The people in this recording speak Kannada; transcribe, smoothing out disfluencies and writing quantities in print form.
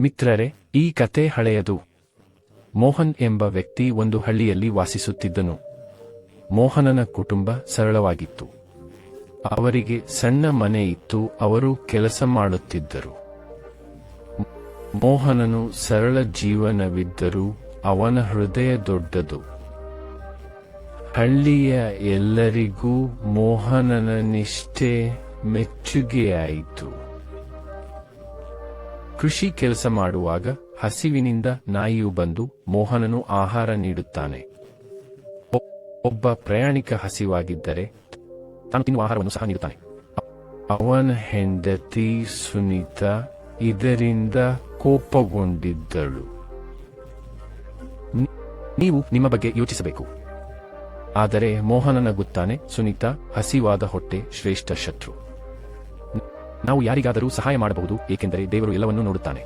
ಮಿತ್ರರೇ, ಈ ಕತೆ ಹಳೆಯದು. ಮೋಹನ್ ಎಂಬ ವ್ಯಕ್ತಿ ಒಂದು ಹಳ್ಳಿಯಲ್ಲಿ ವಾಸಿಸುತ್ತಿದ್ದನು. ಮೋಹನನ ಕುಟುಂಬ ಸರಳವಾಗಿತ್ತು. ಅವರಿಗೆ ಸಣ್ಣ ಮನೆ ಇತ್ತು. ಅವರು ಕೆಲಸ ಮಾಡುತ್ತಿದ್ದರು. ಮೋಹನನು ಸರಳ ಜೀವನವಿದ್ದರೂ ಅವನ ಹೃದಯ ದೊಡ್ಡದು. ಹಳ್ಳಿಯ ಎಲ್ಲರಿಗೂ ಮೋಹನನ ನಿಷ್ಠೆ ಮೆಚ್ಚುಗೆಯಾಯಿತು. ಕೃಷಿ ಕೆಲಸ ಮಾಡುವಾಗ ಹಸಿವಿನಿಂದ ನಾಯಿಯು ಬಂದು ಮೋಹನನು ಆಹಾರ ನೀಡುತ್ತಾನೆ. ಒಬ್ಬ ಪ್ರಯಾಣಿಕ ಹಸಿವಾಗಿದ್ದರೆ ತಾನು ತಿನ್ನುವ ಆಹಾರವನ್ನು ಸಹ ನೀಡುತ್ತಾನೆ. ಅವನ ಹೆಂಡತಿ ಸುನೀತಾ ಇದರಿಂದ ಕೋಪಗೊಂಡಿದ್ದಳು. ನೀವು ನಿಮ್ಮ ಬಗ್ಗೆ ಯೋಚಿಸಬೇಕು. ಆದರೆ ಮೋಹನ ನಗುತ್ತಾನೆ. ಸುನೀತಾ, ಹಸಿವಾದ ಹೊಟ್ಟೆ ಶ್ರೇಷ್ಠ ಶತ್ರು. ನಾವು ಯಾರಿಗಾದರೂ ಸಹಾಯ ಮಾಡಬಹುದು, ಏಕೆಂದರೆ ದೇವರು ಎಲ್ಲವನ್ನೂ ನೋಡುತ್ತಾನೆ.